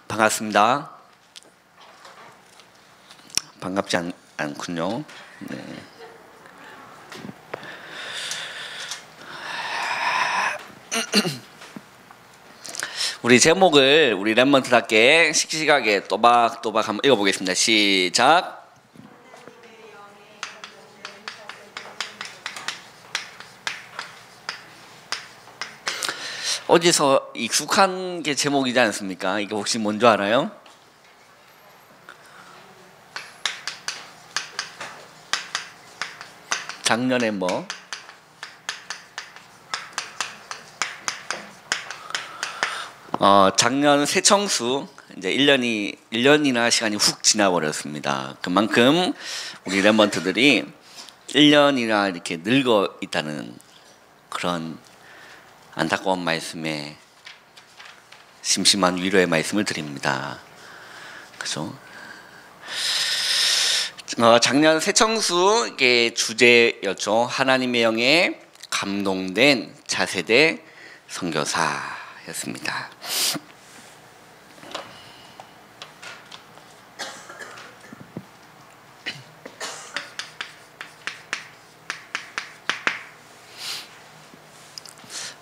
반갑습니다. 반갑지 않군요. 네. 우리 제목을 우리 랩먼트답게 씩씩하게 또박또박 한번 읽어보겠습니다. 시작. 어디서 익숙한 게 제목이지 않습니까? 이게 혹시 뭔지 알아요? 작년에 뭐? 작년 새청수 이제 1년이나 시간이 훅 지나버렸습니다. 그만큼 우리 랩먼트들이 1년이나 이렇게 늙어 있다는 그런 안타까운 말씀에 심심한 위로의 말씀을 드립니다. 그죠? 작년 새청수 이게 주제였죠. 하나님의 영에 감동된 차세대 선교사였습니다.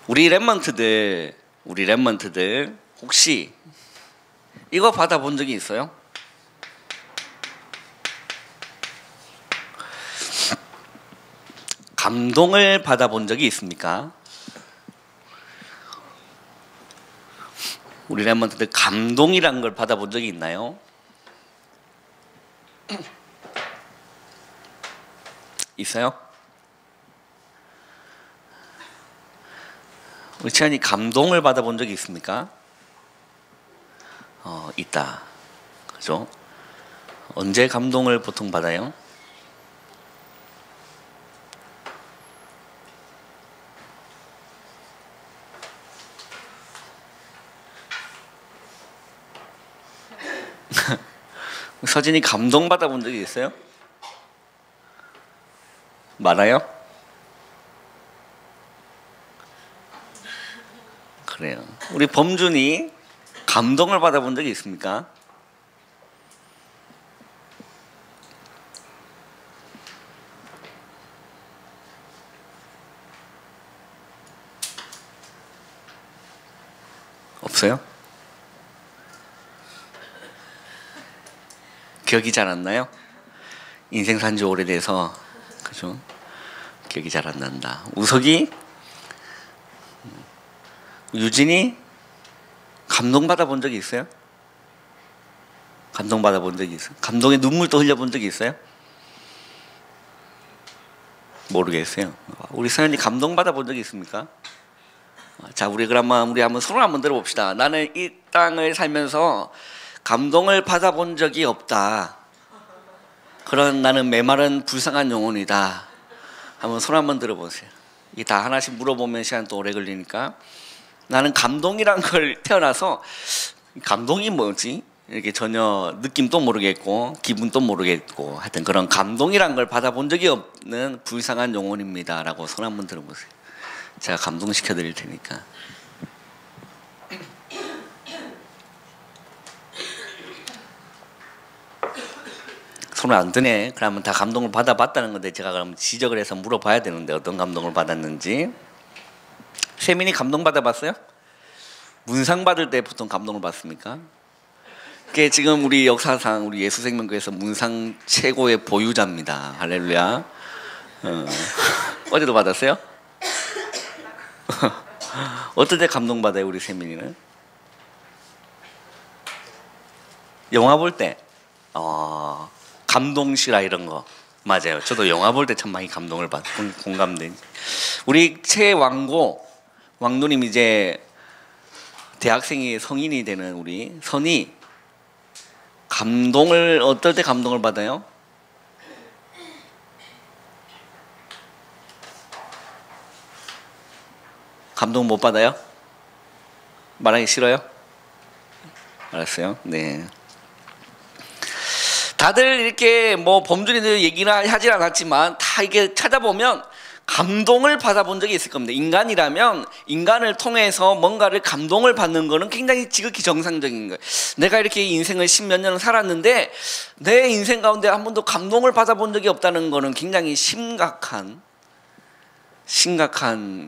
우리 랩먼트들 혹시 이거 받아본 적이 있어요? 감동을 받아본 적이 있습니까? 우리 랩먼트들 감동이란 걸 받아본 적이 있나요? 있어요? 우리 채연이 감동을 받아본 적이 있습니까? 있다. 그죠? 언제 감동을 보통 받아요? 서진이 감동 받아본 적이 있어요? 많아요? 그래요. 우리 범준이 감동을 받아본 적이 있습니까? 없어요? 기억이 잘 안 나요? 인생 산 지 오래돼서 그죠? 기억이 잘 안 난다. 우석이? 유진이? 감동받아 본 적이 있어요? 감동받아 본 적이 있어요? 감동의 눈물도 흘려본 적이 있어요? 모르겠어요. 우리 서연이 감동받아 본 적이 있습니까? 자, 우리 한번 손을 한번 들어봅시다. 나는 이 땅을 살면서 감동을 받아본 적이 없다. 그런 나는 메마른 불쌍한 영혼이다. 한번 손 한번 들어보세요. 이게 다 하나씩 물어보면 시간 또 오래 걸리니까. 나는 감동이란 걸 태어나서 감동이 뭐지? 이렇게 전혀 느낌도 모르겠고 기분도 모르겠고 하여튼 그런 감동이란 걸 받아본 적이 없는 불쌍한 영혼입니다. 라고 손 한번 들어보세요. 제가 감동시켜 드릴 테니까. 손을 안 드네. 그러면 다 감동을 받아봤다는 건데 제가 그럼 지적을 해서 물어봐야 되는데 어떤 감동을 받았는지. 세민이 감동 받아봤어요? 문상 받을 때 보통 감동을 받습니까? 그게 지금 우리 역사상 우리 예수생명교회에서 문상 최고의 보유자입니다. 할렐루야. 어제도 받았어요? 어떨 때 감동 받아요, 우리 세민이는? 영화 볼 때. 감동시라 이런 거 맞아요. 저도 영화 볼 때 참 많이 감동을 받고 공감돼. 우리 왕누님 이제 대학생이 성인이 되는 우리 선이 감동을 어떨 때 감동을 받아요? 감동 못 받아요? 말하기 싫어요? 알았어요. 네. 다들 이렇게 뭐 범준이들 얘기나 하진 않았지만 다 이게 찾아보면 감동을 받아본 적이 있을 겁니다. 인간이라면 인간을 통해서 뭔가를 감동을 받는 거는 굉장히 지극히 정상적인 거예요. 내가 이렇게 인생을 10몇 년을 살았는데 내 인생 가운데 한 번도 감동을 받아본 적이 없다는 거는 굉장히 심각한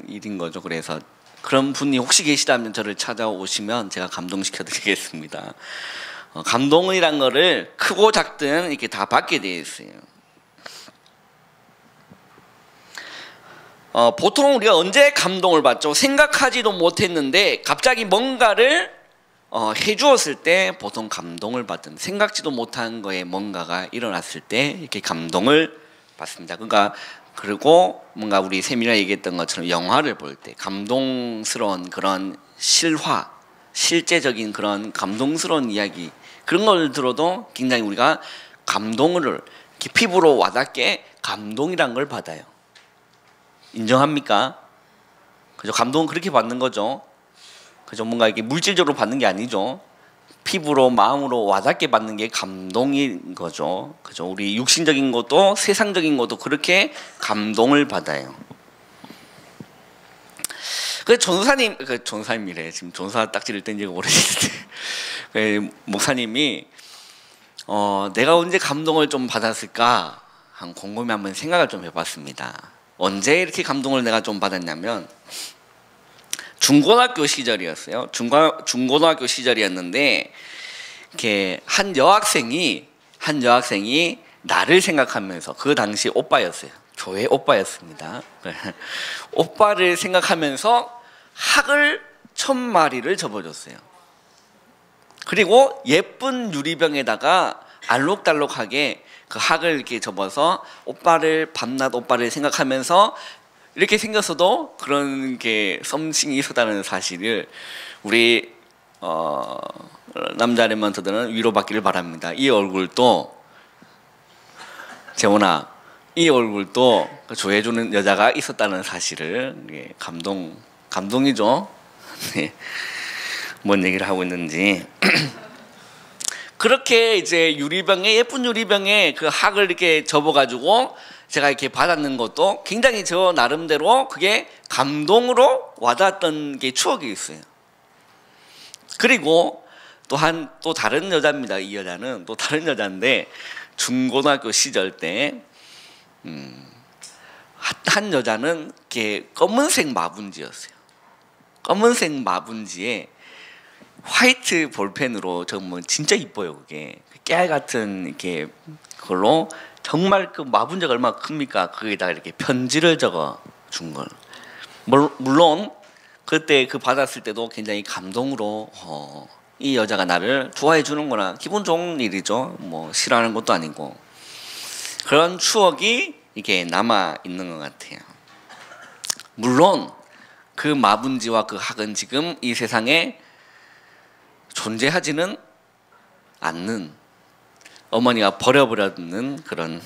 일인 거죠. 그래서 그런 분이 혹시 계시다면 저를 찾아오시면 제가 감동시켜 드리겠습니다. 감동이란 거를 크고 작든 이렇게 다 받게 되어 있어요. 보통 우리가 언제 감동을 받죠? 생각하지도 못했는데 갑자기 뭔가를 해주었을 때 보통 감동을 받든, 생각지도 못한 거에 뭔가가 일어났을 때 이렇게 감동을 받습니다. 그리고 뭔가 우리 세미나 얘기했던 것처럼 영화를 볼 때 감동스러운 그런 실화, 실제적인 그런 감동스러운 이야기, 그런 걸 들어도 굉장히 우리가 감동을 피부로 와닿게 감동이란 걸 받아요. 인정합니까? 그죠? 감동은 그렇게 받는 거죠. 그죠? 뭔가 이게 물질적으로 받는 게 아니죠. 피부로, 마음으로 와닿게 받는 게 감동인 거죠. 그죠? 우리 육신적인 것도 세상적인 것도 그렇게 감동을 받아요. 그 전사님이래. 지금 전사 딱지를 뗀 지가 오래됐는데 목사님이 내가 언제 감동을 좀 받았을까 한 곰곰이 한번 생각을 좀 해봤습니다. 언제 이렇게 감동을 내가 좀 받았냐면 중고등학교 시절이었어요. 중고등학교 시절이었는데 이렇게 한 여학생이 나를 생각하면서, 그 당시 오빠였어요. 교회 오빠였습니다. 오빠를 생각하면서 학을 1000마리를 접어줬어요. 그리고 예쁜 유리병에다가 알록달록하게 그 학을 이렇게 접어서 밤낮 오빠를 생각하면서 이렇게 생겼어도 그런 게 썸씽이 있었다는 사실을 우리 남자 랩런트들은 위로받기를 바랍니다. 이 얼굴도, 재훈아, 이 얼굴도 조해주는 여자가 있었다는 사실을, 감동이죠. 네. 뭔 얘기를 하고 있는지. 그렇게 이제 예쁜 유리병에 그 학을 이렇게 접어가지고 제가 이렇게 받았는 것도 굉장히 저 나름대로 그게 감동으로 와닿았던 게 추억이 있어요. 그리고 또 다른 여자입니다. 이 여자는 또 다른 여자인데 중고등학교 시절 때 한 여자는 이렇게 검은색 마분지였어요. 검은색 마분지에 화이트 볼펜으로 정말 진짜 이뻐요. 그게 깨알 같은 이렇게 그걸로 정말 그 마분지가 얼마나 큽니까? 거기다가 이렇게 편지를 적어 준 걸. 물론 그때 그 받았을 때도 굉장히 감동으로 이 여자가 나를 좋아해 주는구나, 기분 좋은 일이죠. 뭐 싫어하는 것도 아니고. 그런 추억이 이게 남아 있는 것 같아요. 물론 그 마분지와 그 학은 지금 이 세상에 존재하지는 않는, 어머니가 버려버렸는 그런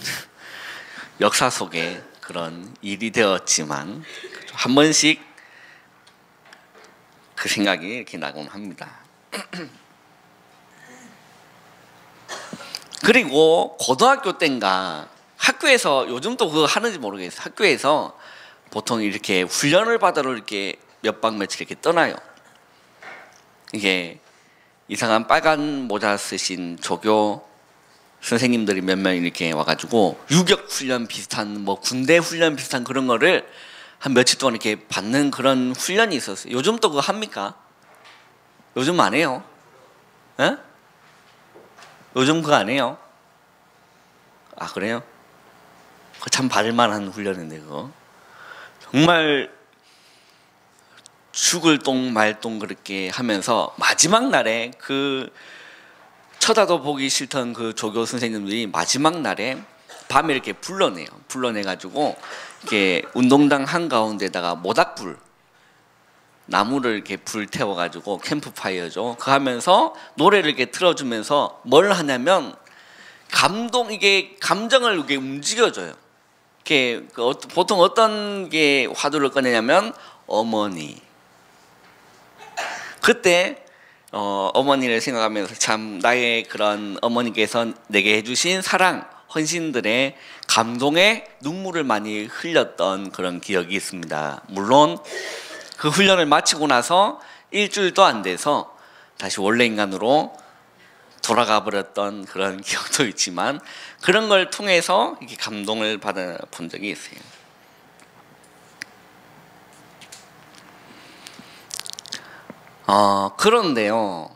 역사 속에 그런 일이 되었지만 한 번씩 그 생각이 이렇게 나곤 합니다. 그리고 고등학교 때인가 학교에서, 요즘 또 그거 하는지 모르겠어요. 학교에서 보통 이렇게 훈련을 받으러 이렇게 몇 박 며칠 이렇게 떠나요. 이게 이상한 빨간 모자 쓰신 조교 선생님들이 몇 명 이렇게 와가지고 유격 훈련 비슷한, 뭐 군대 훈련 비슷한 그런 거를 한 며칠 동안 이렇게 받는 그런 훈련이 있었어요. 요즘 또 그거 합니까? 요즘 안 해요? 에? 요즘 그거 안 해요? 아, 그래요? 그거 참 받을만한 훈련인데 그거 정말 죽을 똥 말똥 그렇게 하면서 마지막 날에 그 쳐다도 보기 싫던 그 조교 선생님들이 마지막 날에 밤에 이렇게 불러내가지고 이렇게 운동장 한가운데다가 모닥불, 나무를 이렇게 불 태워가지고 캠프파이어죠. 그거 하면서 노래를 이렇게 틀어주면서 뭘 하냐면 이게 감정을 이게 움직여줘요. 이렇게 보통 어떤 게 화두를 꺼내냐면 어머니. 그때 어머니를 생각하면서 참 나의 그런 어머니께서 내게 해주신 사랑, 헌신들의 감동의 눈물을 많이 흘렸던 그런 기억이 있습니다. 물론 그 훈련을 마치고 나서 일주일도 안 돼서 다시 원래 인간으로 돌아가 버렸던 그런 기억도 있지만, 그런 걸 통해서 이렇게 감동을 받아본 적이 있어요. 그런데요,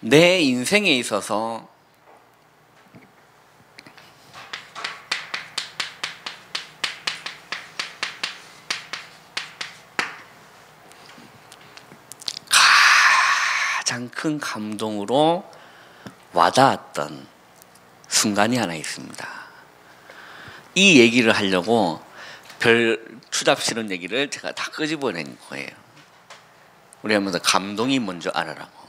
내 인생에 있어서 가장 큰 감동으로 와닿았던 순간이 하나 있습니다. 이 얘기를 하려고 별 추잡 싫은 얘기를 제가 다 끄집어낸 거예요. 우리 하면서 감동이 뭔지 알아라고.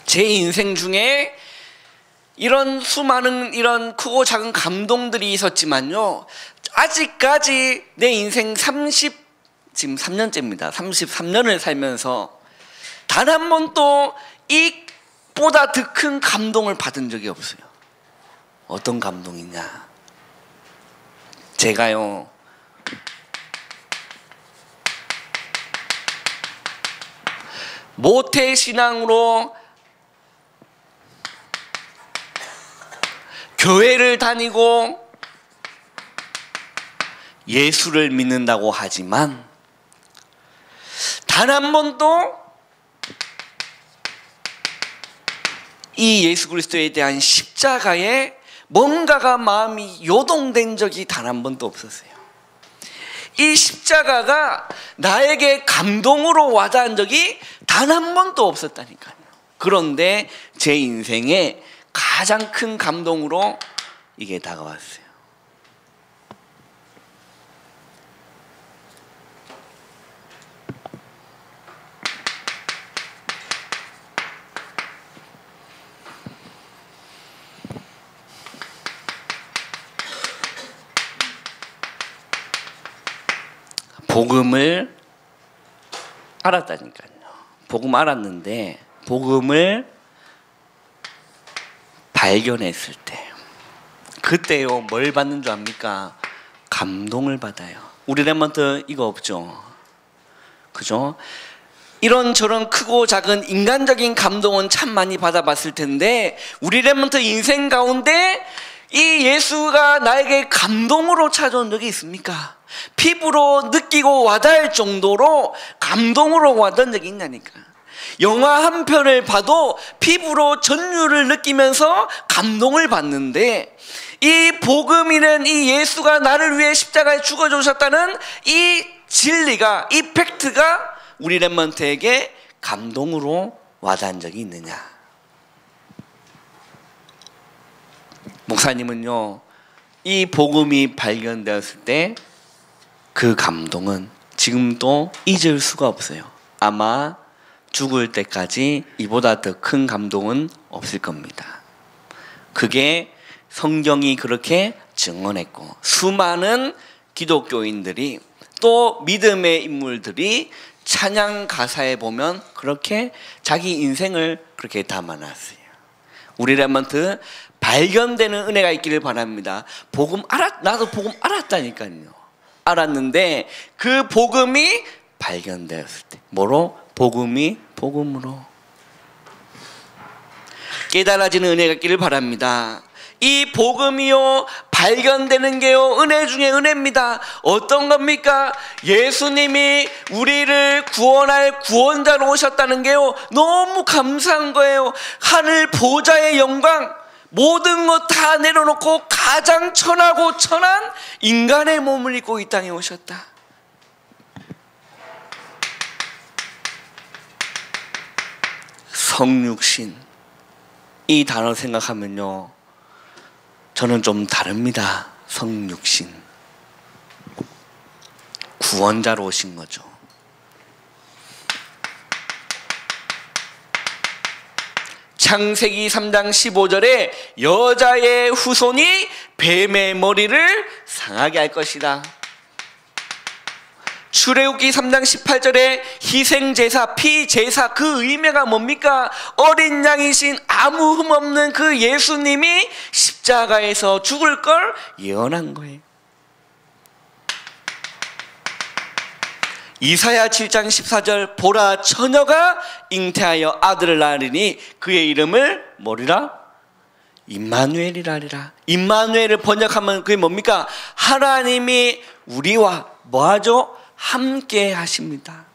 제 인생 중에 이런 수많은 이런 크고 작은 감동들이 있었지만요, 아직까지 내 인생 지금 3년째입니다. 33년을 살면서 단 한 번도 이보다 더 큰 감동을 받은 적이 없어요. 어떤 감동이냐? 제가요, 모태신앙으로 교회를 다니고 예수를 믿는다고 하지만 단 한 번도 이 예수 그리스도에 대한 십자가에 뭔가가 마음이 요동된 적이 단 한 번도 없었어요. 이 십자가가 나에게 감동으로 와닿은 적이 단 한 번도 없었다니까요. 그런데 제 인생에 가장 큰 감동으로 이게 다가왔어요. 복음을 알았다니까요. 복음 알았는데 복음을 발견했을 때, 그때요 뭘 받는 줄 압니까? 감동을 받아요. 우리 랩먼트 이거 없죠? 그죠? 이런저런 크고 작은 인간적인 감동은 참 많이 받아봤을 텐데, 우리 랩먼트 인생 가운데 이 예수가 나에게 감동으로 찾아온 적이 있습니까? 피부로 느끼고 와닿을 정도로 감동으로 와닿은 적이 있냐니까. 영화 한 편을 봐도 피부로 전율을 느끼면서 감동을 받는데, 이 복음이란 이 예수가 나를 위해 십자가에 죽어주셨다는 이 진리가, 이 팩트가 우리 랩먼트에게 감동으로 와닿은 적이 있느냐? 목사님은요, 이 복음이 발견되었을 때 그 감동은 지금도 잊을 수가 없어요. 아마 죽을 때까지 이보다 더 큰 감동은 없을 겁니다. 그게 성경이 그렇게 증언했고, 수많은 기독교인들이 또 믿음의 인물들이 찬양 가사에 보면 그렇게 자기 인생을 그렇게 담아놨어요. 우리 랩먼트 발견되는 은혜가 있기를 바랍니다. 나도 복음 알았다니까요. 알았는데 그 복음이 발견되었을 때, 뭐로? 복음으로 깨달아지는 은혜가 있기를 바랍니다. 이 복음이요 발견되는 게요 은혜 중에 은혜입니다. 어떤 겁니까? 예수님이 우리를 구원할 구원자로 오셨다는 게요 너무 감사한 거예요. 하늘 보좌의 영광, 모든 것 다 내려놓고 가장 천하고 천한 인간의 몸을 입고 이 땅에 오셨다. 성육신, 이 단어 생각하면요 저는 좀 다릅니다. 성육신, 구원자로 오신 거죠. 창세기 3장 15절에 여자의 후손이 뱀의 머리를 상하게 할 것이다. 출애굽기 3장 18절에 희생제사, 피제사, 그 의미가 뭡니까? 어린 양이신 아무 흠 없는 그 예수님이 십자가에서 죽을 걸 예언한 거예요. 이사야 7장 14절 보라 처녀가 잉태하여 아들을 낳으리니 그의 이름을 뭐리라? 임마누엘이라 하리라. 임마누엘을 번역하면 그게 뭡니까? 하나님이 우리와 뭐하죠? 함께 하십니다.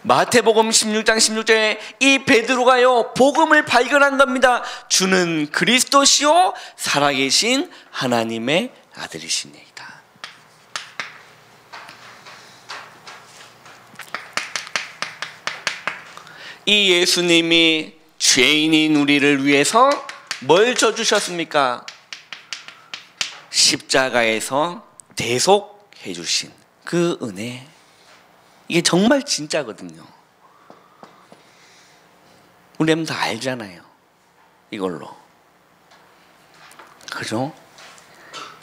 마태복음 16장 16절에 이 베드로가요 복음을 발견한 겁니다. 주는 그리스도시요 살아계신 하나님의 아들이시니이다. 이 예수님이 죄인인 우리를 위해서 뭘 져주셨습니까? 십자가에서 대속해 주신 그 은혜, 이게 정말 진짜거든요. 우리는 다 알잖아요. 이걸로. 그죠?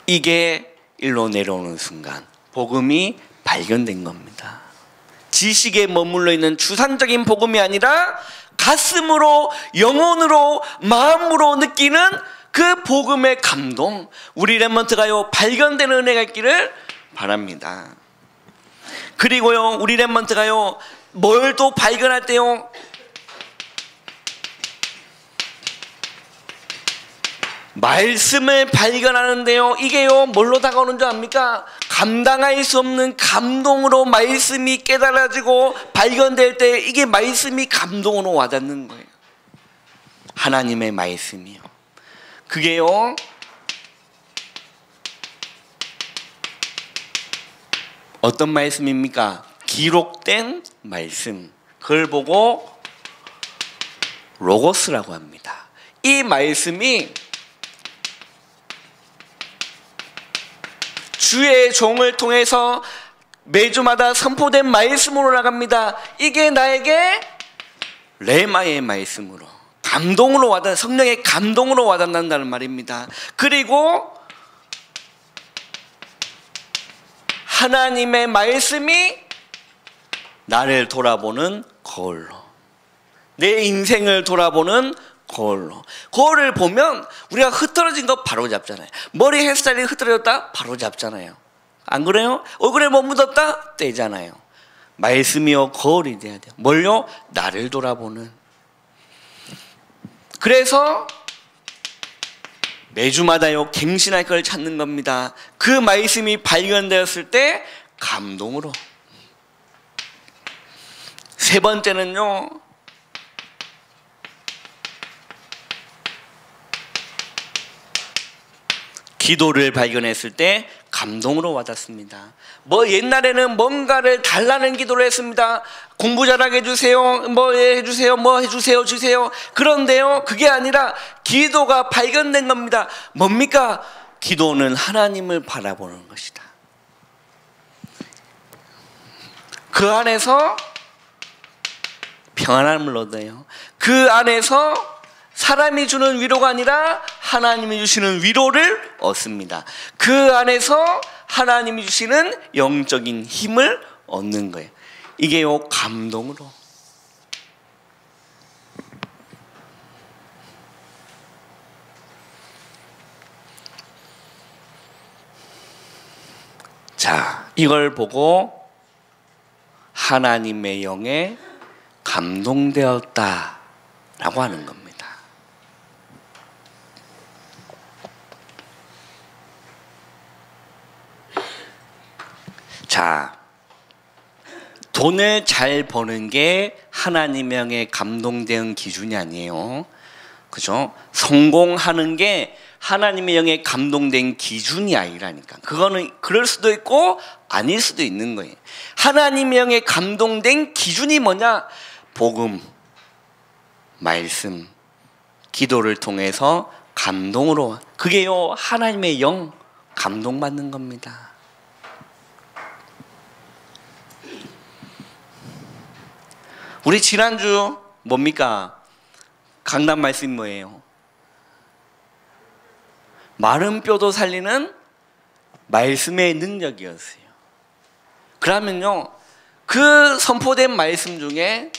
이게 일로 내려오는 순간 복음이 발견된 겁니다. 지식에 머물러 있는 주산적인 복음이 아니라 가슴으로, 영혼으로, 마음으로 느끼는 그 복음의 감동, 우리 렘넌트가요 발견되는 은혜가 있기를 바랍니다. 그리고요 우리 렘넌트가요 뭘 또 발견할 때요, 말씀을 발견하는데요, 이게요 뭘로 다가오는 줄 압니까? 감당할 수 없는 감동으로 말씀이 깨달아지고 발견될 때 이게 말씀이 감동으로 와닿는 거예요. 하나님의 말씀이요. 그게요 어떤 말씀입니까? 기록된 말씀. 그걸 보고 로고스라고 합니다. 이 말씀이 주의 종을 통해서 매주마다 선포된 말씀으로 나갑니다. 이게 나에게 레마의 말씀으로, 감동으로 와닿는, 성령의 감동으로 와닿는다는 말입니다. 그리고 하나님의 말씀이 나를 돌아보는 거울로, 내 인생을 돌아보는 거울로. 거울을 보면 우리가 흐트러진 거 바로 잡잖아요. 머리 헤어스타일이 흐트러졌다? 바로 잡잖아요. 안 그래요? 얼굴에 뭐 묻었다? 떼잖아요. 말씀이요 거울이 돼야 돼요. 뭘요? 나를 돌아보는. 그래서 매주마다요 갱신할 걸 찾는 겁니다. 그 말씀이 발견되었을 때 감동으로. 세 번째는요, 기도를 발견했을 때 감동으로 와닿습니다. 뭐 옛날에는 뭔가를 달라는 기도를 했습니다. 공부 잘하게 해주세요, 뭐 해주세요, 뭐 해주세요, 주세요. 그런데요 그게 아니라 기도가 발견된 겁니다. 뭡니까? 기도는 하나님을 바라보는 것이다. 그 안에서 평안함을 얻어요. 그 안에서 사람이 주는 위로가 아니라 하나님이 주시는 위로를 얻습니다. 그 안에서 하나님이 주시는 영적인 힘을 얻는 거예요. 이게요 감동으로. 자, 이걸 보고 하나님의 영에 감동되었다라고 하는 겁니다. 자, 돈을 잘 버는 게 하나님의 영에 감동되는 기준이 아니에요. 그죠? 성공하는 게 하나님의 영에 감동된 기준이 아니라니까. 그거는 그럴 수도 있고 아닐 수도 있는 거예요. 하나님의 영에 감동된 기준이 뭐냐? 복음, 말씀, 기도를 통해서 감동으로. 그게요 하나님의 영 감동받는 겁니다. 우리 지난주 뭡니까? 강단 말씀 뭐예요? 마른 뼈도 살리는 말씀의 능력이었어요. 그러면요, 그 선포된 말씀 중에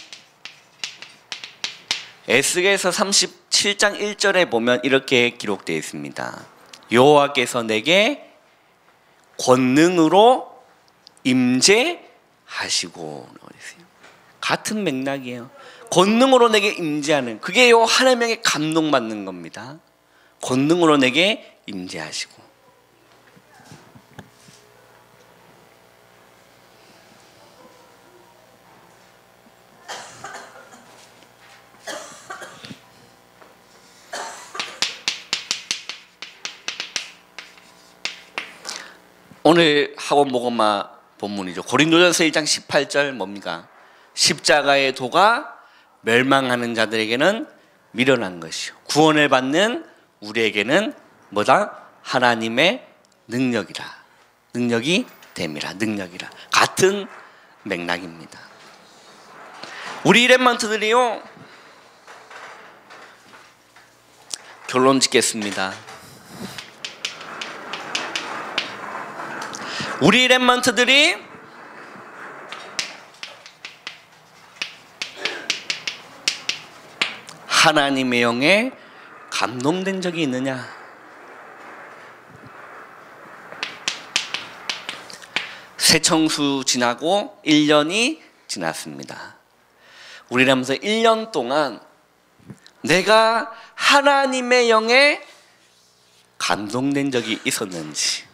에스겔서 37장 1절에 보면 이렇게 기록되어 있습니다. 여호와께서 내게 권능으로 임재하시고. 같은 맥락이에요. 권능으로 내게 임재하는, 그게 요 하나님에게 감동받는 겁니다. 권능으로 내게 임재하시고. 오늘 학원 복음화 본문이죠. 고린도전서 1장 18절 뭡니까? 십자가의 도가 멸망하는 자들에게는 미련한 것이요, 구원을 받는 우리에게는 뭐다? 하나님의 능력이라. 능력이 됨이라. 능력이라. 같은 맥락입니다. 우리 렘넌트들이요, 결론 짓겠습니다. 우리 렘넌트들이 하나님의 영에 감동된 적이 있느냐? 새청수 지나고 1년이 지났습니다. 우리 렘넌트 1년 동안 내가 하나님의 영에 감동된 적이 있었는지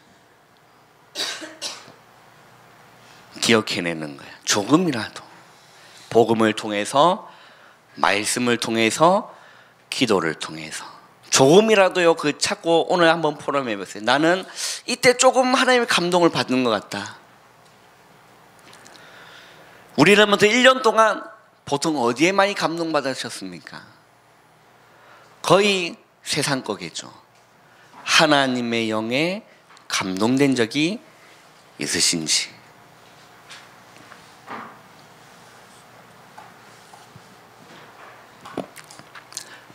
기억해내는 거야. 조금이라도 복음을 통해서, 말씀을 통해서, 기도를 통해서 조금이라도요, 그 찾고 오늘 한번 포럼해 보세요. 나는 이때 조금 하나님의 감동을 받는 것 같다. 우리는 1년 동안 보통 어디에 많이 감동받으셨습니까? 거의 세상 거겠죠. 하나님의 영에 감동된 적이 있으신지.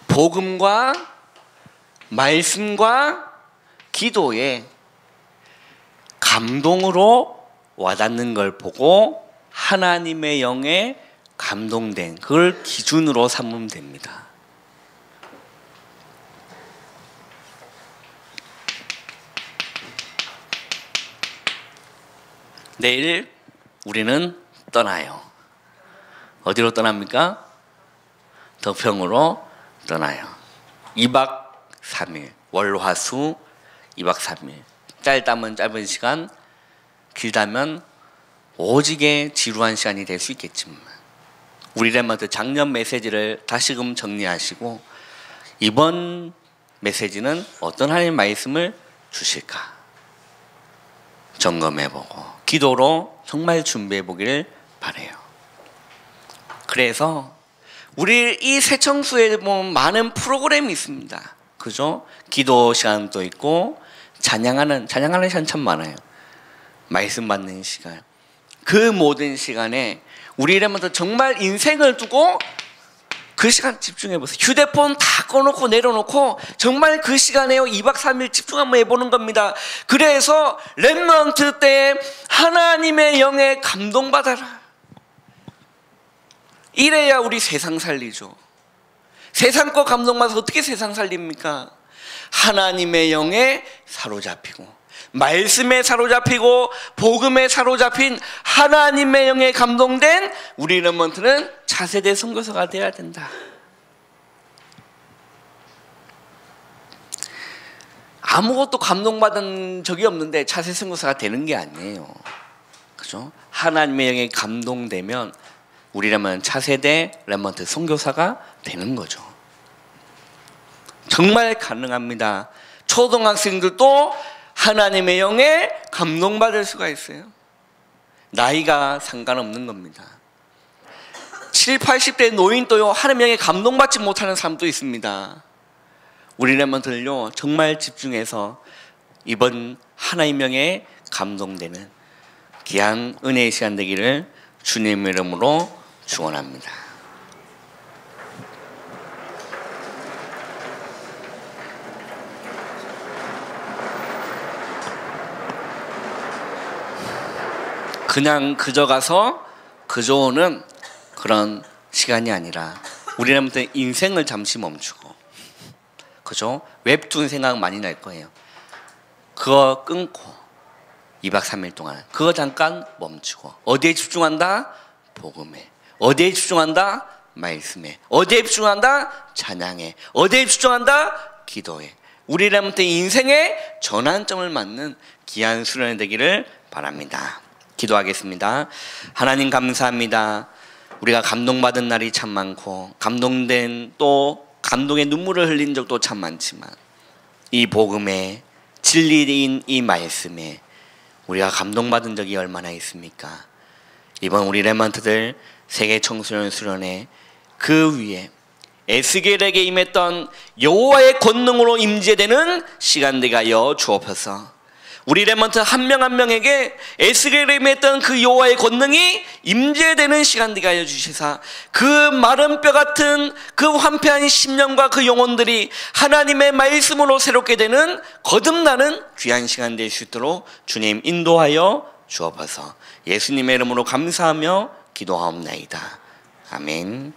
복음과 말씀과 기도에 감동으로 와닿는 걸 보고 하나님의 영에 감동된, 그걸 기준으로 삼으면 됩니다. 내일 우리는 떠나요. 어디로 떠납니까? 덕평으로 떠나요. 2박 3일, 월화수 2박 3일. 짧다면 짧은 시간, 길다면 오지게 지루한 시간이 될 수 있겠지만, 우리 렘넌트 작년 메시지를 다시금 정리하시고 이번 메시지는 어떤 하나님 말씀을 주실까 점검해보고 기도로 정말 준비해보기를 바라요. 그래서 우리 이 새청수에 보면 많은 프로그램이 있습니다. 그죠? 기도 시간도 있고 찬양하는 시간 참 많아요. 말씀 받는 시간. 그 모든 시간에 우리 렘넌트 정말 인생을 두고 그 시간 집중해 보세요. 휴대폰 다 꺼놓고 내려놓고 정말 그 시간에요 2박 3일 집중 한번 해보는 겁니다. 그래서 렘넌트 때 하나님의 영에 감동받아라. 이래야 우리 세상 살리죠. 세상 거 감동받아서 어떻게 세상 살립니까? 하나님의 영에 사로잡히고 말씀에 사로잡히고 복음에 사로잡힌 하나님의 영에 감동된 우리 렘넌트는 차세대 선교사가 되어야 된다. 아무것도 감동받은 적이 없는데 차세대 선교사가 되는 게 아니에요. 그죠? 하나님의 영에 감동되면 우리라면 차세대 렘넌트 선교사가 되는 거죠. 정말 가능합니다. 초등학생들도 하나님의 영에 감동받을 수가 있어요. 나이가 상관없는 겁니다. 7, 80대 노인도요 하나님의 영에 감동받지 못하는 사람도 있습니다. 우리 렘넌트들요 정말 집중해서 이번 하나님의 영에 감동되는 귀한 은혜의 시간 되기를 주님의 이름으로 축원합니다. 그냥 그저 가서 그저 오는 그런 시간이 아니라 우리는 인생을 잠시 멈추고, 그죠? 웹툰 생각 많이 날 거예요. 그거 끊고 2박 3일 동안 그거 잠깐 멈추고 어디에 집중한다? 복음에. 어디에 집중한다? 말씀에. 어디에 집중한다? 찬양에. 어디에 집중한다? 기도에. 우리라면 인생의 전환점을 맞는 귀한 수련이 되기를 바랍니다. 기도하겠습니다. 하나님 감사합니다. 우리가 감동받은 날이 참 많고 감동된 또 감동의 눈물을 흘린 적도 참 많지만 이 복음에 진리인 이 말씀에 우리가 감동받은 적이 얼마나 있습니까? 이번 우리 렘넌트들 세계 청소년 수련회 그 위에 에스겔에게 임했던 여호와의 권능으로 임재되는 시간 되게 하여 주옵소서. 우리 렘넌트 한 명 한 명에게 에스겔에 임했던 그 여호와의 권능이 임재되는 시간 되게 하여 주시사 그 마른 뼈 같은 그 황폐한 심령과 그 영혼들이 하나님의 말씀으로 새롭게 되는 거듭나는 귀한 시간 될 수 있도록 주님 인도하여 주옵소서. 예수님의 이름으로 감사하며 기도하옵나이다. 아멘.